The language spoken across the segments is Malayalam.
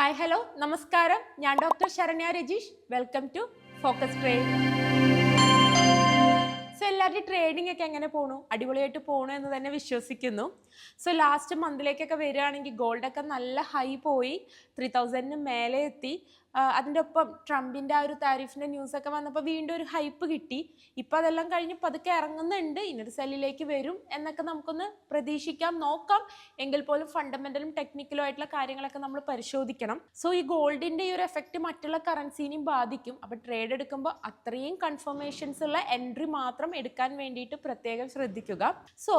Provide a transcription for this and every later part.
ഹായ് ഹലോ നമസ്കാരം. ഞാൻ doctor Saranya Rajeesh. Welcome to focus trade. So എല്ലാവരുടെയും ട്രേഡിംഗ് ഒക്കെ എങ്ങനെ പോണു? അടിപൊളിയായിട്ട് പോണു എന്ന് തന്നെ വിശ്വസിക്കുന്നു. സോ ലാസ്റ്റ് മന്തിലേക്കൊക്കെ വരികയാണെങ്കിൽ ഗോൾഡൊക്കെ നല്ല ഹൈ പോയി, 3000 മേലെ എത്തി. അതിൻ്റെ ഒപ്പം ട്രംപിൻ്റെ ആ ഒരു താരിഫിൻ്റെ ന്യൂസൊക്കെ വന്നപ്പോൾ വീണ്ടും ഒരു ഹൈപ്പ് കിട്ടി. ഇപ്പം അതെല്ലാം കഴിഞ്ഞ് പതുക്കെ ഇറങ്ങുന്നുണ്ട്, ഇന്നൊരു സെല്ലിലേക്ക് വരും എന്നൊക്കെ നമുക്കൊന്ന് പ്രതീക്ഷിക്കാം, നോക്കാം. എങ്കിൽ പോലും ഫണ്ടമെൻ്റലും ടെക്നിക്കലും ആയിട്ടുള്ള കാര്യങ്ങളൊക്കെ നമ്മൾ പരിശോധിക്കണം. സോ ഈ ഗോൾഡിൻ്റെ ഈ ഒരു എഫക്റ്റ് മറ്റുള്ള കറൻസീനെയും ബാധിക്കും. അപ്പോൾ ട്രേഡ് എടുക്കുമ്പോൾ അത്രയും കൺഫർമേഷൻസ് ഉള്ള എൻട്രി മാത്രം എടുക്കാൻ വേണ്ടിയിട്ട് പ്രത്യേകം ശ്രദ്ധിക്കുക. സോ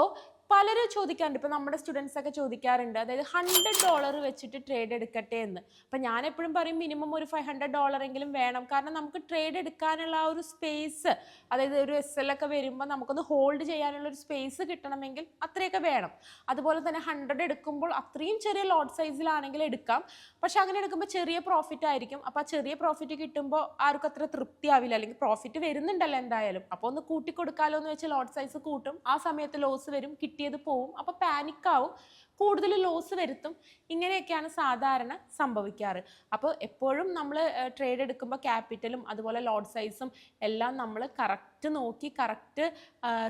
പലരും ചോദിക്കാറുണ്ട്, ഇപ്പോൾ നമ്മുടെ സ്റ്റുഡൻസ് ഒക്കെ ചോദിക്കാറുണ്ട്, അതായത് $100 വെച്ചിട്ട് ട്രേഡ് എടുക്കട്ടെ എന്ന്. അപ്പം ഞാൻ എപ്പോഴും പറയും മിനിമം ഒരു $500 എങ്കിലും വേണം. കാരണം നമുക്ക് ട്രേഡ് എടുക്കാനുള്ള ആ ഒരു സ്പേസ്, അതായത് ഒരു SL ഒക്കെ വരുമ്പോൾ നമുക്കൊന്ന് ഹോൾഡ് ചെയ്യാനുള്ള ഒരു സ്പേസ് കിട്ടണമെങ്കിൽ അത്രയൊക്കെ വേണം. അതുപോലെ തന്നെ 100 എടുക്കുമ്പോൾ അത്രയും ചെറിയ ലോട്ട് സൈസിലാണെങ്കിൽ എടുക്കാം. പക്ഷെ അങ്ങനെ എടുക്കുമ്പോൾ ചെറിയ പ്രോഫിറ്റ് ആയിരിക്കും. അപ്പോൾ ആ ചെറിയ പ്രോഫിറ്റ് കിട്ടുമ്പോൾ ആർക്കും അത്ര തൃപ്തിയാവില്ല, അല്ലെങ്കിൽ പ്രോഫിറ്റ് വരുന്നുണ്ടല്ലോ എന്തായാലും. അപ്പോൾ ഒന്ന് കൂട്ടിക്കൊടുക്കാമല്ലോ എന്ന് വെച്ച് ലോട്ട് സൈസ് കൂട്ടും. ആ സമയത്ത് ലോസ് വരും, കിട്ടിയത് പോവും. അപ്പോൾ പാനിക്കാവും, കൂടുതൽ ലോസ് വരുത്തും. ഇങ്ങനെയൊക്കെയാണ് സാധാരണ സംഭവിക്കാറ്. അപ്പോൾ എപ്പോഴും നമ്മൾ ട്രേഡ് എടുക്കുമ്പോൾ ക്യാപിറ്റലും അതുപോലെ ലോട്ട് സൈസും എല്ലാം നമ്മൾ കറക്റ്റ് നോക്കി കറക്റ്റ്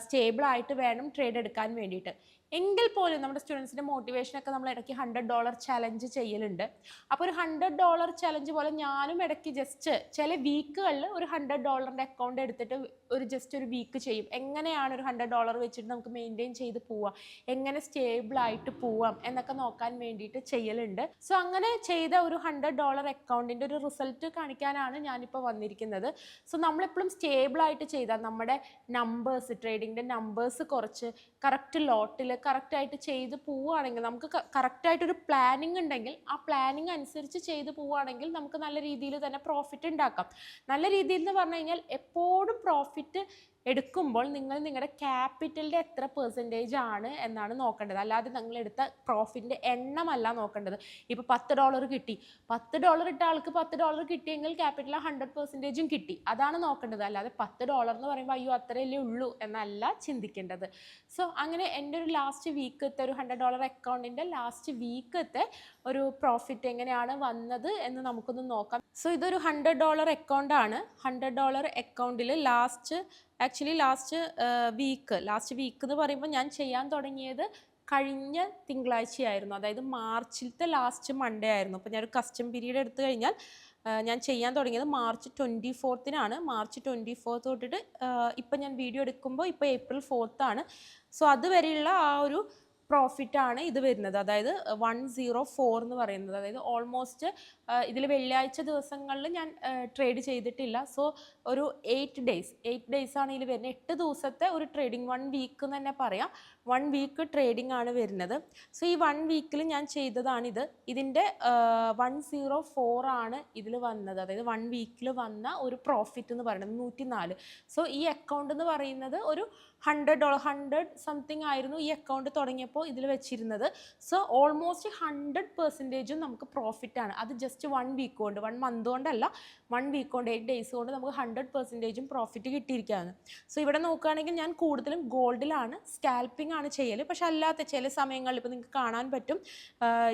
സ്റ്റേബിളായിട്ട് വേണം ട്രേഡ് എടുക്കാൻ വേണ്ടിയിട്ട്. എങ്കിൽ പോലും നമ്മുടെ സ്റ്റുഡൻസിൻ്റെ മോട്ടിവേഷനൊക്കെ നമ്മൾ ഇടയ്ക്ക് $100 ചലഞ്ച് ചെയ്യലുണ്ട്. അപ്പോൾ ഒരു $100 ചലഞ്ച് പോലെ ഞാനും ഇടയ്ക്ക് ജസ്റ്റ് ചില വീക്കുകളിൽ ഒരു $100 അക്കൗണ്ട് എടുത്തിട്ട് ജസ്റ്റ് ഒരു വീക്ക് ചെയ്യും. എങ്ങനെയാണ് ഒരു $100 വെച്ചിട്ട് നമുക്ക് മെയിൻറ്റെയിൻ ചെയ്ത് പോവാം, എങ്ങനെ സ്റ്റേബിളായിട്ട് പോവാം എന്നൊക്കെ നോക്കാൻ വേണ്ടിയിട്ട് ചെയ്യലുണ്ട്. സോ അങ്ങനെ ചെയ്ത ഒരു $100 അക്കൗണ്ടിൻ്റെ ഒരു റിസൾട്ട് കാണിക്കാനാണ് ഞാനിപ്പോൾ വന്നിരിക്കുന്നത്. സോ നമ്മളെപ്പോഴും സ്റ്റേബിളായിട്ട് ചെയ്താൽ നമ്മുടെ നമ്പേഴ്സ്, ട്രേഡിങ്ങിൻ്റെ നമ്പേഴ്സ് കുറച്ച് കറക്റ്റ് ലോട്ടിൽ കറക്റ്റായിട്ട് ചെയ്ത് പോവുകയാണെങ്കിൽ, നമുക്ക് കറക്റ്റായിട്ടൊരു പ്ലാനിങ് ഉണ്ടെങ്കിൽ ആ പ്ലാനിങ് അനുസരിച്ച് ചെയ്ത് പോവുകയാണെങ്കിൽ നമുക്ക് നല്ല രീതിയിൽ തന്നെ പ്രോഫിറ്റ് ഉണ്ടാക്കാം. നല്ല രീതിയിൽ എന്ന് പറഞ്ഞു കഴിഞ്ഞാൽ എപ്പോഴും പ്രോഫിറ്റ് എടുക്കുമ്പോൾ നിങ്ങൾ നിങ്ങളുടെ ക്യാപിറ്റലിൻ്റെ എത്ര പെർസെൻറ്റേജ് ആണ് എന്നാണ് നോക്കേണ്ടത്. അല്ലാതെ നിങ്ങൾ എടുത്ത പ്രോഫിറ്റിൻ്റെ എണ്ണമല്ല നോക്കേണ്ടത്. ഇപ്പോൾ $10 കിട്ടി, $10 ഇട്ട ആൾക്ക് $10 കിട്ടിയെങ്കിൽ ക്യാപിറ്റൽ 100% കിട്ടി, അതാണ് നോക്കേണ്ടത്. അല്ലാതെ $10 എന്ന് പറയുമ്പോൾ അയ്യോ അത്രയല്ലേ ഉള്ളൂ എന്നല്ല ചിന്തിക്കേണ്ടത്. സോ അങ്ങനെ എൻ്റെ ഒരു ലാസ്റ്റ് വീക്കത്തെ ഒരു $100 അക്കൗണ്ടിൻ്റെ ലാസ്റ്റ് വീക്കത്തെ ഒരു പ്രോഫിറ്റ് എങ്ങനെയാണ് വന്നത് എന്ന് നമുക്കൊന്ന് നോക്കാം. സോ ഇതൊരു $100 അക്കൗണ്ടാണ്. $100 അക്കൗണ്ടിൽ ലാസ്റ്റ് വീക്ക് എന്ന് പറയുമ്പോൾ ഞാൻ ചെയ്യാൻ തുടങ്ങിയത് കഴിഞ്ഞ തിങ്കളാഴ്ചയായിരുന്നു, അതായത് മാർച്ചിലത്തെ ലാസ്റ്റ് മൺഡേ ആയിരുന്നു. അപ്പോൾ ഞാനൊരു കസ്റ്റം പീരീഡ് എടുത്തു കഴിഞ്ഞാൽ ഞാൻ ചെയ്യാൻ തുടങ്ങിയത് മാർച്ച് 24 മാർച്ച് 24 തൊട്ടിട്ട് ഇപ്പം ഞാൻ വീഡിയോ എടുക്കുമ്പോൾ ഇപ്പോൾ April 4 സോ അതുവരെയുള്ള ആ ഒരു പ്രോഫിറ്റാണ് ഇത് വരുന്നത്. അതായത് 104 എന്ന് പറയുന്നത്, അതായത് ഓൾമോസ്റ്റ് ഇതിൽ വെള്ളിയാഴ്ച ദിവസങ്ങളിൽ ഞാൻ ട്രേഡ് ചെയ്തിട്ടില്ല. സോ ഒരു 8 ഡേയ്സ് ആണ് ഇതിൽ വരുന്നത്. 8 ദിവസത്തെ ഒരു ട്രേഡിങ്, 1 വീക്ക് എന്ന് തന്നെ പറയാം. 1 വീക്ക് ട്രേഡിംഗ് ആണ് വരുന്നത്. സോ ഈ 1 വീക്കിൽ ഞാൻ ചെയ്തതാണിത്. ഇതിൻ്റെ 104 ആണ് ഇതിൽ വന്നത്, അതായത് 1 വീക്കിൽ വന്ന ഒരു പ്രോഫിറ്റ് എന്ന് പറയുന്നത് 104. സോ ഈ അക്കൗണ്ട് എന്ന് പറയുന്നത് ഒരു $100 സംതിങ് ആയിരുന്നു ഈ അക്കൗണ്ട് തുടങ്ങിയപ്പോൾ ഇതിൽ വെച്ചിരുന്നത്. സോ ഓൾമോസ്റ്റ് 100% നമുക്ക് പ്രോഫിറ്റാണ്. അത് ജസ്റ്റ് 1 വീക്ക് കൊണ്ട്, 1 മന്ത് കൊണ്ടല്ല, 1 വീക്ക് കൊണ്ട്, 8 ഡേയ്സ് കൊണ്ട് നമുക്ക് 100% പ്രോഫിറ്റ് കിട്ടിയിരിക്കുകയാണ്. സോ ഇവിടെ നോക്കുകയാണെങ്കിൽ ഞാൻ കൂടുതലും ഗോൾഡിലാണ്, സ്കാൽപ്പിംഗ് ആണ് ചെയ്യൽ. പക്ഷെ അല്ലാത്ത ചില സമയങ്ങളിൽ ഇപ്പോൾ നിങ്ങൾക്ക് കാണാൻ പറ്റും,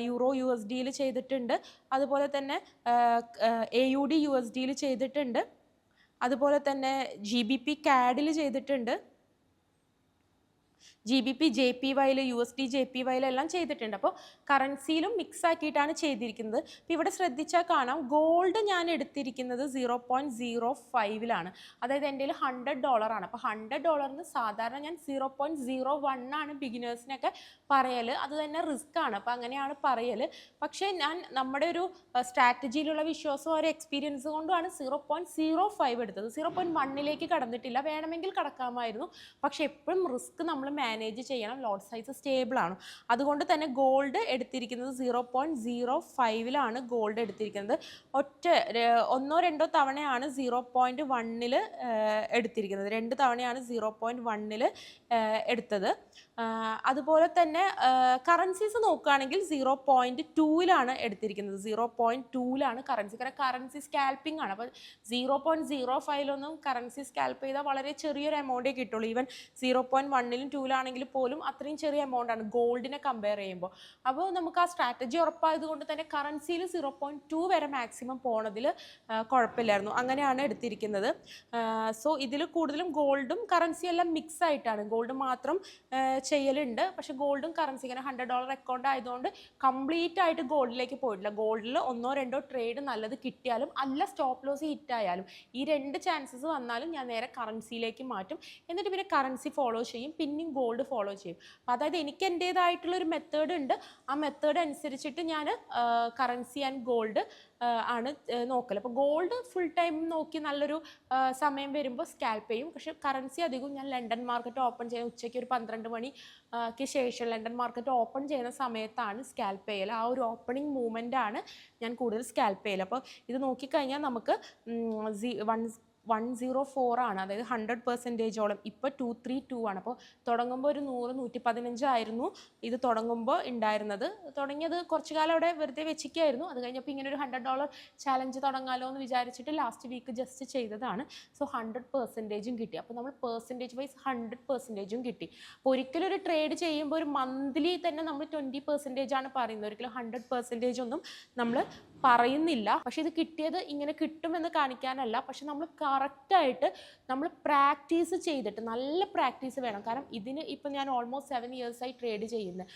യൂറോ USDയിൽ ചെയ്തിട്ടുണ്ട്, അതുപോലെ തന്നെ AUD USDയിൽ ചെയ്തിട്ടുണ്ട്, അതുപോലെ തന്നെ GBP CAD ചെയ്തിട്ടുണ്ട്, GBP JPYയിൽ, USD JPYയിൽ എല്ലാം ചെയ്തിട്ടുണ്ട്. അപ്പോൾ കറൻസിയിലും മിക്സ് ആക്കിയിട്ടാണ് ചെയ്തിരിക്കുന്നത്. അപ്പോൾ ഇവിടെ ശ്രദ്ധിച്ചാൽ കാണാം ഗോൾഡ് ഞാൻ എടുത്തിരിക്കുന്നത് 0.05 അതായത് എൻ്റെ കയ്യിൽ $100 ആണ്. അപ്പോൾ $100 സാധാരണ ഞാൻ 0.01 ബിഗിനേഴ്സിനൊക്കെ പറയൽ. അത് തന്നെ റിസ്ക് ആണ്, അപ്പോൾ അങ്ങനെയാണ് പറയൽ. പക്ഷേ ഞാൻ നമ്മുടെ ഒരു സ്ട്രാറ്റജിയിലുള്ള വിശ്വാസവും ഒരു എക്സ്പീരിയൻസ് കൊണ്ടുമാണ് 0.05 എടുത്തത്. 0.1 കടന്നിട്ടില്ല, വേണമെങ്കിൽ കടക്കാമായിരുന്നു. പക്ഷേ എപ്പോഴും റിസ്ക് നമ്മൾ മാനേജ് ചെയ്യണം. ലോട്ട് സൈസ് സ്റ്റേബിൾ ആണ്. അതുകൊണ്ട് തന്നെ ഗോൾഡ് എടുത്തിരിക്കുന്നത് 0.05 ഗോൾഡ് എടുത്തിരിക്കുന്നത്. 1-2 തവണയാണ് 0.1 എടുത്തിരിക്കുന്നത്. 2 തവണയാണ് 0.1 എടുത്തത്. അതുപോലെ തന്നെ കറൻസീസ് നോക്കുകയാണെങ്കിൽ 0.2 എടുത്തിരിക്കുന്നത്. 0.2 കറൻസി. കാരണം കറൻസി സ്കാൽപ്പിംഗ് ആണ്. അപ്പോൾ 0.05 കറൻസി സ്കാൽപ്പ് ചെയ്താൽ വളരെ ചെറിയൊരു എമൗണ്ടേ കിട്ടുള്ളൂ. ഈവൻ 0.1 2 പോലും അത്രയും ചെറിയ എമൗണ്ട് ആണ് ഗോൾഡിനെ കമ്പയർ ചെയ്യുമ്പോൾ. അപ്പോൾ നമുക്ക് ആ സ്ട്രാറ്റജി ഉറപ്പായതുകൊണ്ട് തന്നെ കറൻസിയിൽ 0.2 വരെ മാക്സിമം പോണതിൽ കുഴപ്പമില്ലായിരുന്നു. അങ്ങനെയാണ് എടുത്തിരിക്കുന്നത്. സോ ഇതിൽ കൂടുതലും ഗോൾഡും കറൻസി എല്ലാം മിക്സ് ആയിട്ടാണ്. ഗോൾഡ് മാത്രം ചെയ്യലുണ്ട്. പക്ഷെ ഗോൾഡും കറൻസി ഇങ്ങനെ $100 അക്കൗണ്ട് ആയതുകൊണ്ട് കംപ്ലീറ്റ് ആയിട്ട് ഗോൾഡിലേക്ക് പോയിട്ടില്ല. ഗോൾഡിൽ 1-2 ട്രേഡ് നല്ലത് കിട്ടിയാലും അല്ല സ്റ്റോപ്പ് ലോസ് ഹിറ്റ് ആയാലും ഈ 2 ചാൻസസ് വന്നാലും ഞാൻ നേരെ കറൻസിയിലേക്ക് മാറ്റും. എന്നിട്ട് പിന്നെ കറൻസി ഫോളോ ചെയ്യും, പിന്നെയും ഗോൾഡ് ഫോളോ ചെയ്യും. അപ്പോൾ അതായത് എനിക്ക് എൻ്റേതായിട്ടുള്ളൊരു മെത്തേഡ് ഉണ്ട്. ആ മെത്തേഡ് അനുസരിച്ചിട്ട് ഞാൻ കറൻസി ആൻഡ് ഗോൾഡ് ആണ് നോക്കൽ. അപ്പോൾ ഗോൾഡ് ഫുൾ ടൈം നോക്കി നല്ലൊരു സമയം വരുമ്പോൾ സ്കാൽപ്പ് ചെയ്യും. പക്ഷേ കറൻസി അധികവും ഞാൻ ലണ്ടൻ മാർക്കറ്റ് ഓപ്പൺ ചെയ്യുന്ന ഉച്ചയ്ക്ക് ഒരു 12 മണിക്ക് ശേഷം ലണ്ടൻ മാർക്കറ്റ് ഓപ്പൺ ചെയ്യുന്ന സമയത്താണ് സ്കാൽപ്പ് ചെയ്യൽ. ആ ഒരു ഓപ്പണിംഗ് മൂവ്മെൻ്റ് ആണ് ഞാൻ കൂടുതൽ സ്കാൽപ്പ് ചെയ്യൽ. അപ്പോൾ ഇത് നോക്കിക്കഴിഞ്ഞാൽ നമുക്ക് 104 ആണ്, അതായത് 100%ഓളം. ഇപ്പോൾ 232 ആണ്. അപ്പോൾ തുടങ്ങുമ്പോൾ ഒരു 100-115 ആയിരുന്നു ഇത് തുടങ്ങുമ്പോൾ ഉണ്ടായിരുന്നത്. തുടങ്ങിയത് കുറച്ചു കാലം അവിടെ വെറുതെ വെച്ചിരിക്കുകയായിരുന്നു. അത് കഴിഞ്ഞപ്പോൾ ഇങ്ങനെ ഒരു $100 ചാലഞ്ച് തുടങ്ങാലോ എന്ന് വിചാരിച്ചിട്ട് ലാസ്റ്റ് വീക്ക് ജസ്റ്റ് ചെയ്തതാണ്. സോ 100%ഉം കിട്ടി. അപ്പോൾ നമ്മൾ പെർസെൻറ്റേജ് വൈസ് 100%ഉം കിട്ടി. അപ്പോൾ ഒരിക്കലും ഒരു ട്രേഡ് ചെയ്യുമ്പോൾ ഒരു മന്ത്ലി തന്നെ നമ്മൾ 20% ആണ് പറയുന്നത്. ഒരിക്കലും 100% ഒന്നും നമ്മൾ പറയുന്നില്ല. പക്ഷെ ഇത് കിട്ടിയത് ഇങ്ങനെ കിട്ടുമെന്ന് കാണിക്കാനല്ല. പക്ഷെ നമ്മൾ കറക്റ്റായിട്ട് നമ്മൾ പ്രാക്ടീസ് ചെയ്തിട്ട്, നല്ല പ്രാക്ടീസ് വേണം. കാരണം ഇതിന് ഇപ്പം ഞാൻ ഓൾമോസ്റ്റ് 7 ഇയേഴ്സായി ട്രേഡ് ചെയ്യുന്നത്.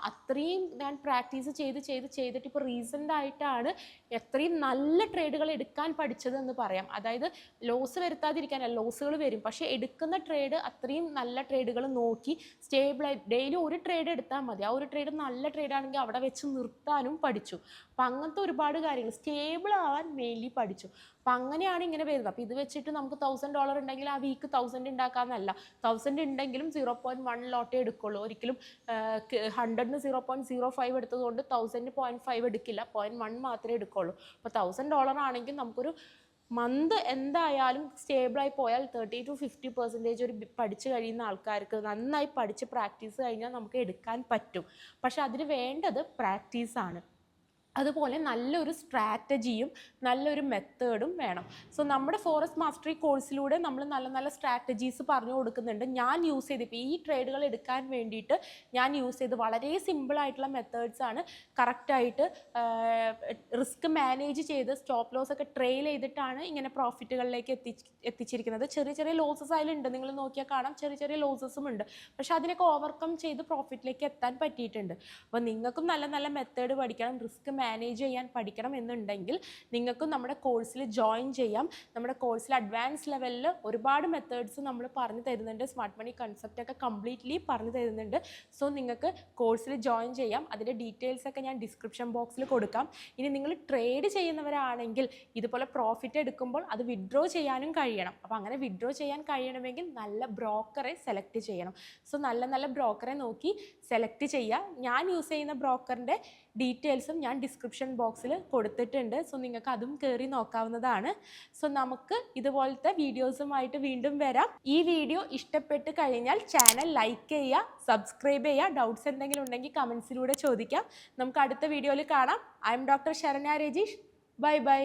അത്രയും ഞാൻ പ്രാക്ടീസ് ചെയ്തിട്ട് ഇപ്പോൾ റീസെൻ്റ് ആയിട്ടാണ് എത്രയും നല്ല ട്രേഡുകൾ എടുക്കാൻ പഠിച്ചത് എന്ന് പറയാം. അതായത് ലോസ് വരുത്താതിരിക്കാനല്ല, ലോസുകൾ വരും. പക്ഷേ എടുക്കുന്ന ട്രേഡ് അത്രയും നല്ല ട്രേഡുകൾ നോക്കി സ്റ്റേബിളായി ഡെയിലി ഒരു ട്രേഡ് എടുത്താൽ മതി. ആ ഒരു ട്രേഡ് നല്ല ട്രേഡാണെങ്കിൽ അവിടെ വെച്ച് നിർത്താനും പഠിച്ചു. അപ്പം അങ്ങനത്തെ ഒരുപാട് കാര്യങ്ങൾ സ്റ്റേബിൾ ആവാൻ മെയിൻലി പഠിച്ചു. അപ്പം അങ്ങനെയാണ് ഇങ്ങനെ വരുന്നത്. അപ്പോൾ ഇത് വെച്ചിട്ട് നമുക്ക് $1000 ഉണ്ടെങ്കിൽ ആ വീക്ക് 1000 ഉണ്ടാക്കാമെന്നല്ല. 1000 ഉണ്ടെങ്കിലും 0.1 ലോട്ടേ എടുക്കുള്ളൂ. ഒരിക്കലും 100ന് 0.05 എടുത്തതുകൊണ്ട് 1000 0.5 എടുക്കില്ല, 0.1 മാത്രമേ എടുക്കുള്ളൂ. അപ്പോൾ $1000 ആണെങ്കിൽ നമുക്കൊരു മന്ത് എന്തായാലും സ്റ്റേബിളായി പോയാൽ 30-50% ഒരു പഠിച്ചു കഴിയുന്ന ആൾക്കാർക്ക് നന്നായി പഠിച്ച് പ്രാക്ടീസ് കഴിഞ്ഞാൽ നമുക്ക് എടുക്കാൻ പറ്റും. പക്ഷെ അതിന് വേണ്ടത് പ്രാക്ടീസാണ്. അതുപോലെ നല്ലൊരു സ്ട്രാറ്റജിയും നല്ലൊരു മെത്തേഡും വേണം. സോ നമ്മുടെ ഫോറസ്റ്റ് മാസ്റ്ററി കോഴ്സിലൂടെ നമ്മൾ നല്ല നല്ല സ്ട്രാറ്റജീസ് പറഞ്ഞു കൊടുക്കുന്നുണ്ട്. ഞാൻ യൂസ് ചെയ്ത് ഇപ്പോൾ ഈ ട്രേഡുകൾ എടുക്കാൻ വേണ്ടിയിട്ട് ഞാൻ യൂസ് ചെയ്ത് വളരെ സിമ്പിളായിട്ടുള്ള മെത്തേഡ്സാണ്. കറക്റ്റായിട്ട് റിസ്ക് മാനേജ് ചെയ്ത് സ്റ്റോപ്പ് ലോസ് ഒക്കെ ട്രെയിൽ ചെയ്തിട്ടാണ് ഇങ്ങനെ പ്രോഫിറ്റുകളിലേക്ക് എത്തിച്ചിരിക്കുന്നത്. ചെറിയ ചെറിയ ലോസസ് അതിലുണ്ട്, നിങ്ങൾ നോക്കിയാൽ കാണാം. ചെറിയ ചെറിയ ലോസസും ഉണ്ട്. പക്ഷെ അതിനൊക്കെ ഓവർകം ചെയ്ത് പ്രോഫിറ്റിലേക്ക് എത്താൻ പറ്റിയിട്ടുണ്ട്. അപ്പോൾ നിങ്ങൾക്കും നല്ല നല്ല മെത്തേഡ് പഠിക്കണം, റിസ്ക് മാനേജ് ചെയ്യാൻ പഠിക്കണം എന്നുണ്ടെങ്കിൽ നിങ്ങൾക്കും നമ്മുടെ കോഴ്സിൽ ജോയിൻ ചെയ്യാം. നമ്മുടെ കോഴ്സിൽ അഡ്വാൻസ് ലെവലിൽ ഒരുപാട് മെത്തേഡ്സ് നമ്മൾ പറഞ്ഞു തരുന്നുണ്ട്. സ്മാർട്ട് മണി കൺസെപ്റ്റ് ഒക്കെ കംപ്ലീറ്റ്ലി പറഞ്ഞു തരുന്നുണ്ട്. സോ നിങ്ങൾക്ക് കോഴ്സിൽ ജോയിൻ ചെയ്യാം. അതിൻ്റെ ഡീറ്റെയിൽസ് ഒക്കെ ഞാൻ ഡിസ്ക്രിപ്ഷൻ ബോക്സിൽ കൊടുക്കാം. ഇനി നിങ്ങൾ ട്രേഡ് ചെയ്യുന്നവരാണെങ്കിൽ ഇതുപോലെ പ്രോഫിറ്റ് എടുക്കുമ്പോൾ അത് വിഡ്രോ ചെയ്യാനും കഴിയണം. അപ്പോൾ അങ്ങനെ വിഡ്രോ ചെയ്യാൻ കഴിയണമെങ്കിൽ നല്ല ബ്രോക്കറെ സെലക്ട് ചെയ്യണം. സോ നല്ല നല്ല ബ്രോക്കറെ നോക്കി സെലക്ട് ചെയ്യുക. ഞാൻ യൂസ് ചെയ്യുന്ന ബ്രോക്കറിൻ്റെ ഡീറ്റെയിൽസും ഞാൻ ഡിസ്ക്രിപ്ഷൻ ബോക്സിൽ കൊടുത്തിട്ടുണ്ട്. സോ നിങ്ങൾക്ക് അതും കയറി നോക്കാവുന്നതാണ്. സോ നമുക്ക് ഇതുപോലത്തെ വീഡിയോസുമായിട്ട് വീണ്ടും വരാം. ഈ വീഡിയോ ഇഷ്ടപ്പെട്ട് കഴിഞ്ഞാൽ ചാനൽ ലൈക്ക് ചെയ്യുക, സബ്സ്ക്രൈബ് ചെയ്യുക. ഡൗട്ട്സ് എന്തെങ്കിലും ഉണ്ടെങ്കിൽ കമൻസിലൂടെ ചോദിക്കാം. നമുക്ക് അടുത്ത വീഡിയോയിൽ കാണാം. I M doctor Saranya Rajeesh. Bye bye.